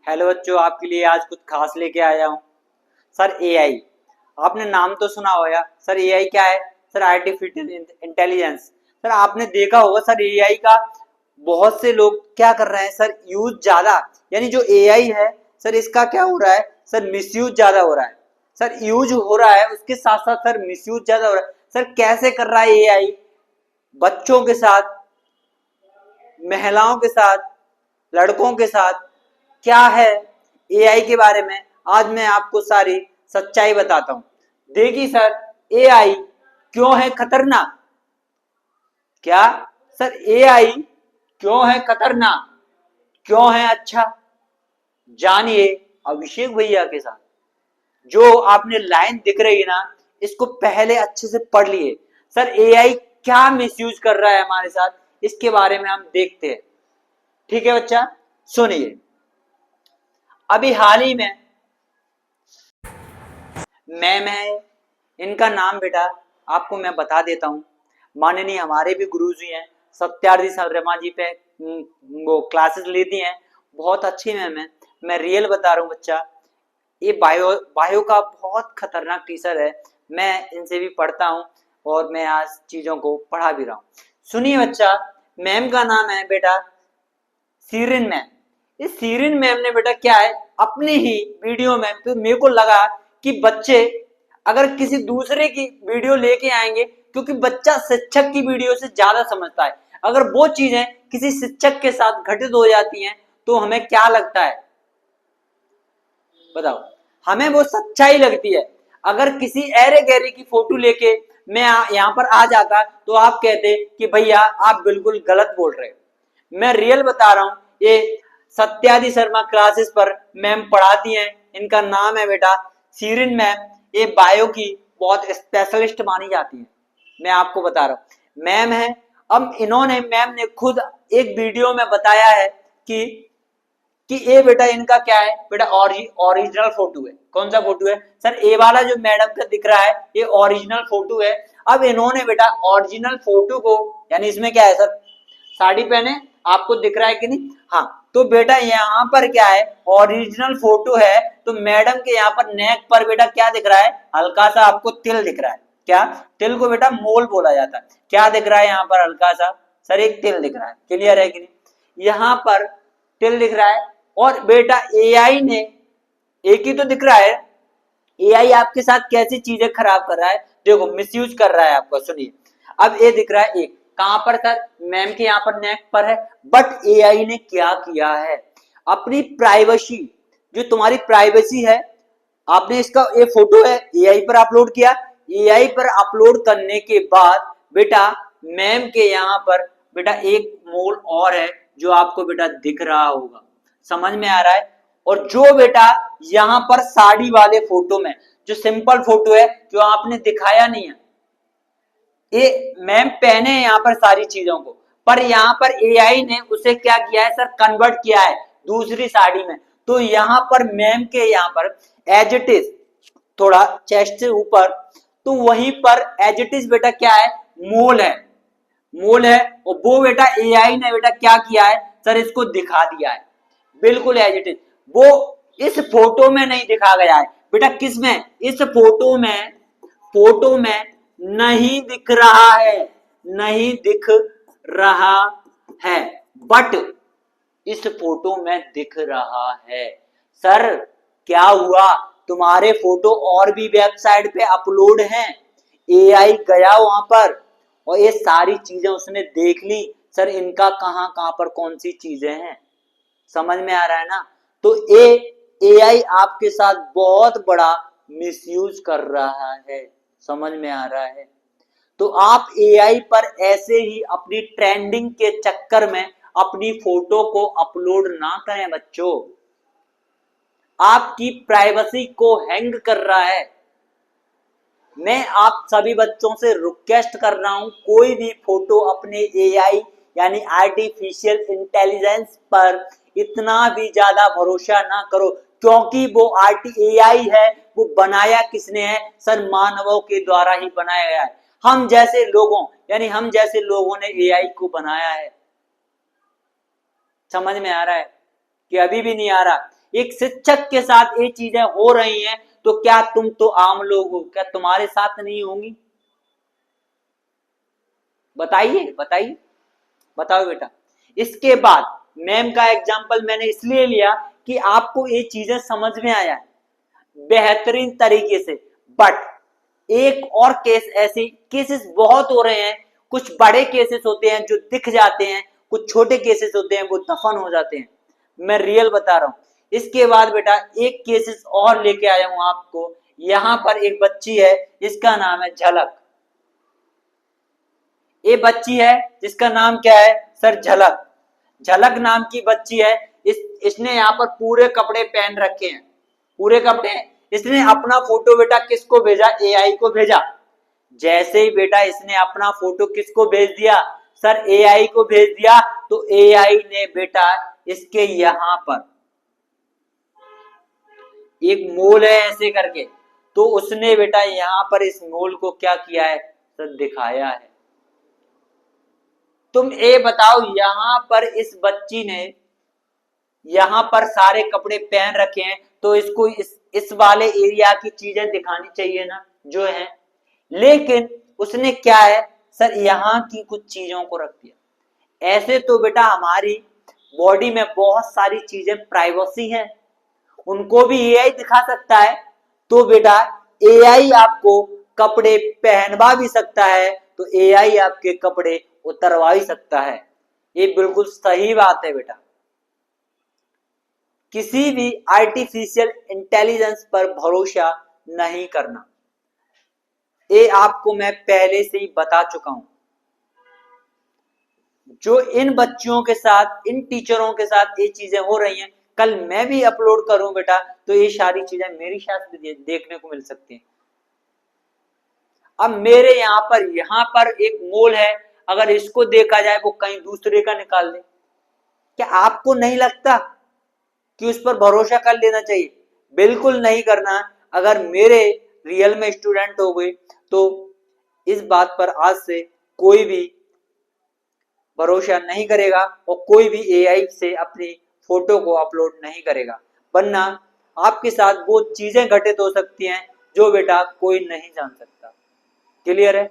Hello बच्चों, आपके लिए आज कुछ खास लेके आया हूँ। सर एआई, आपने नाम तो सुना होगा। सर एआई क्या है? Sir artificial intelligence. सर आपने देखा होगा सर एआई का बहुत से लोग क्या कर रहे हैं सर, यूज ज्यादा। यानी जो एआई है सर, इसका क्या हो रहा है सर, मिसयूज ज्यादा हो रहा है। सर यूज हो रहा है, उसके साथ साथ सर मिसयूज ज्यादा हो रहा है। सर कैसे कर रहा है एआई? बच्चों के साथ, महिलाओं के साथ, लड़कों के साथ, क्या है एआई के बारे में आज मैं आपको सारी सच्चाई बताता हूं। देखिए सर, एआई क्यों है खतरनाक? क्या सर, एआई क्यों है खतरनाक, क्यों है अच्छा? जानिए अभिषेक भैया के साथ। जो आपने लाइन दिख रही है ना, इसको पहले अच्छे से पढ़ लिए। सर एआई क्या मिसयूज कर रहा है हमारे साथ, इसके बारे में हम देखते हैं। ठीक है बच्चा, सुनिए। अभी हाल ही में मैम है, इनका नाम बेटा आपको मैं बता देता हूँ। माननीय हमारे भी गुरु जी हैं, सत्यार्थी शर्मा जी पे वो क्लासेस लेती हैं, बहुत अच्छी मैम है। मैं रियल बता रहा हूँ बच्चा, ये बायो बायो का बहुत खतरनाक टीचर है। मैं इनसे भी पढ़ता हूँ और मैं आज चीजों को पढ़ा भी रहा हूँ। सुनिए बच्चा, मैम का नाम है बेटा सीरिन मैम। इस सीरिन मैम ने बेटा क्या है, अपने ही वीडियो में, तो मेरे को लगा कि बच्चे अगर किसी दूसरे की वीडियो लेके आएंगे, क्योंकि बच्चा शिक्षक की वीडियो से ज्यादा समझता है। अगर वो चीजें किसी शिक्षक के साथ घटित हो जाती हैं तो हमें क्या लगता है बताओ? हमें वो सच्चाई लगती है। अगर किसी ऐरे गहरे की फोटो लेके मैं यहाँ पर आ जाता तो आप कहते कि भैया आप बिल्कुल गलत बोल रहे हो। मैं रियल बता रहा हूँ, ये सत्यादि शर्मा क्लासेस पर मैम पढ़ाती हैं। इनका नाम है बेटा सीरिन मैम। ये बायो की बहुत स्पेशलिस्ट मानी जाती है। मैं आपको बता रहा हूँ मैम है। अब इन्होंने, मैम ने खुद एक वीडियो में बताया है कि ये बेटा इनका क्या है बेटा, ओरिजिनल फोटो है। कौन सा फोटो है सर? ए वाला जो मैडम का दिख रहा है ये ओरिजिनल फोटो है। अब इन्होंने बेटा ओरिजिनल फोटो को, यानी इसमें क्या है सर, साड़ी पहने, आपको दिख रहा है कि नहीं? हाँ, तो बेटा यहाँ पर क्या है, ओरिजिनल फोटो है। तो मैडम के यहाँ पर नेक पर बेटा क्या दिख रहा है, हल्का सा आपको तिल दिख रहा है। क्या? तिल को बेटा मोल बोला जाता है। क्या दिख रहा है यहाँ पर हल्का सा सर, एक तिल दिख रहा है। क्लियर है कि नहीं? यहाँ पर तिल दिख रहा है। और बेटा एआई ने, एक ही तो दिख रहा है, एआई आपके साथ कैसी चीजें खराब कर रहा है, देखो मिसयूज कर रहा है आपको। सुनिए, अब ये दिख रहा है एक, कहां पर सर? मैम के यहाँ पर नेक पर है। बट एआई ने क्या किया है, अपनी प्राइवेसी, जो तुम्हारी प्राइवेसी है, आपने इसका ये फोटो है एआई पर अपलोड किया। एआई पर अपलोड करने के बाद बेटा मैम के यहाँ पर बेटा एक मोल और है जो आपको बेटा दिख रहा होगा। समझ में आ रहा है? और जो बेटा यहाँ पर साड़ी वाले फोटो में, जो सिंपल फोटो है जो आपने दिखाया नहीं है, ये मैम पहने हैं यहाँ पर सारी चीजों को, पर यहाँ पर एआई ने उसे क्या किया है सर, कन्वर्ट किया है दूसरी साड़ी में। तो यहाँ पर मैम के यहाँ पर एज इट इज, थोड़ा चेस्ट से ऊपर, तो वहीं पर एज इट इज बेटा क्या है, मोल है। मोल है, और वो बेटा एआई ने बेटा क्या किया है सर, इसको दिखा दिया है बिल्कुल एज इट इज। वो इस फोटो में नहीं दिखा गया है बेटा, किस में? इस फोटो में, फोटो में नहीं दिख रहा है, नहीं दिख रहा है, बट इस फोटो में दिख रहा है। सर क्या हुआ, तुम्हारे फोटो और भी वेबसाइट पे अपलोड हैं, एआई गया वहां पर और ये सारी चीजें उसने देख ली। सर इनका कहां कहां पर कौन सी चीजें हैं, समझ में आ रहा है ना? तो एआई आपके साथ बहुत बड़ा मिसयूज कर रहा है। समझ में आ रहा है? तो आप एआई पर ऐसे ही अपनी ट्रेंडिंग के चक्कर में अपनी फोटो को अपलोड ना करें बच्चों, आपकी प्राइवेसी को हैंग कर रहा है। मैं आप सभी बच्चों से रिक्वेस्ट कर रहा हूं, कोई भी फोटो अपने एआई यानी आर्टिफिशियल इंटेलिजेंस पर इतना भी ज्यादा भरोसा ना करो, क्योंकि वो एआई है, वो बनाया किसने है सर, मानवों के द्वारा ही बनाया गया है। हम जैसे लोगों, यानी हम जैसे लोगों ने एआई को बनाया है। समझ में आ रहा है कि अभी भी नहीं आ रहा? एक शिक्षक के साथ ये चीजें हो रही हैं, तो क्या तुम तो आम लोग हो, क्या तुम्हारे साथ नहीं होंगी? बताइए बताइए, बताओ बेटा। इसके बाद मैम का एग्जाम्पल मैंने इसलिए लिया कि आपको ये चीजें समझ में आया है बेहतरीन तरीके से। बट एक और केस, ऐसे केसेस बहुत हो रहे हैं। कुछ बड़े केसेस होते हैं जो दिख जाते हैं, कुछ छोटे केसेस होते हैं वो दफन हो जाते हैं। मैं रियल बता रहा हूं। इसके बाद बेटा एक केसेस और लेके आया हूं आपको। यहां पर एक बच्ची है जिसका नाम है झलक। ये बच्ची है जिसका नाम क्या है सर? झलक। झलक नाम की बच्ची है। इसने यहाँ पर पूरे कपड़े पहन रखे हैं, पूरे कपड़े। इसने अपना फोटो बेटा किसको भेजा? एआई को भेजा। जैसे ही बेटा इसने अपना फोटो किसको भेज दिया सर? एआई को भेज दिया। तो एआई ने बेटा इसके यहां पर एक मोल है ऐसे करके, तो उसने बेटा यहां पर इस मोल को क्या किया है सर? दिखाया है। तुम ये बताओ, यहां पर इस बच्ची ने यहां पर सारे कपड़े पहन रखे हैं, तो इसको इस वाले एरिया की चीजें दिखानी चाहिए ना, जो है। लेकिन उसने क्या है सर? यहां की कुछ चीजों को रख दिया। ऐसे तो बेटा हमारी बॉडी में बहुत सारी चीजें प्राइवेसी हैं, उनको भी एआई दिखा सकता है। तो बेटा एआई आपको कपड़े पहनवा भी सकता है, तो एआई आपके कपड़े उतरवा ही सकता है। ये बिल्कुल सही बात है बेटा। किसी भी आर्टिफिशियल इंटेलिजेंस पर भरोसा नहीं करना, ये आपको मैं पहले से ही बता चुका हूं। जो इन बच्चियों के साथ, इन टीचरों के साथ ये चीजें हो रही हैं, कल मैं भी अपलोड करूं बेटा तो ये सारी चीजें मेरी साथ देखने को मिल सकती हैं। अब मेरे यहाँ पर एक मोल है, अगर इसको देखा जाए वो कहीं दूसरे का निकाल दे, क्या आपको नहीं लगता कि उस पर भरोसा कर लेना चाहिए? बिल्कुल नहीं करना। अगर मेरे रियल में स्टूडेंट हो गए तो इस बात पर आज से कोई भी भरोसा नहीं करेगा और कोई भी एआई से अपनी फोटो को अपलोड नहीं करेगा, वरना आपके साथ वो चीजें घटित हो सकती हैं जो बेटा कोई नहीं जान सकता। क्लियर है?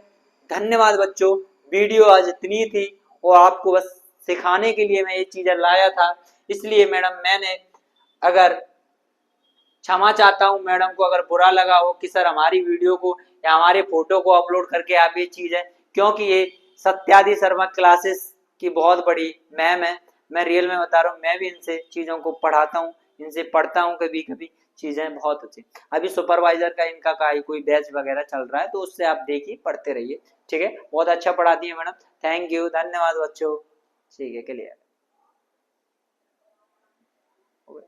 धन्यवाद बच्चों। वीडियो आज इतनी थी और आपको बस सिखाने के लिए मैं ये चीजें लाया था। इसलिए मैडम मैंने, अगर क्षमा चाहता हूं मैडम को अगर बुरा लगा हो कि सर हमारी वीडियो को या हमारे फोटो को अपलोड करके आप ये चीजें, क्योंकि ये सत्यादि शर्मा क्लासेस की बहुत बड़ी मैम है। मैं रियल में बता रहा हूँ, मैं भी इनसे चीजों को पढ़ाता हूँ, इनसे पढ़ता हूँ कभी कभी, चीजें बहुत अच्छी। अभी सुपरवाइजर का इनका कोई बैच वगैरह चल रहा है, तो उससे आप देखिए, पढ़ते रहिए। ठीक है, बहुत अच्छा पढ़ाती है मैडम। थैंक यू, धन्यवाद बच्चों। ठीक है, क्लियर।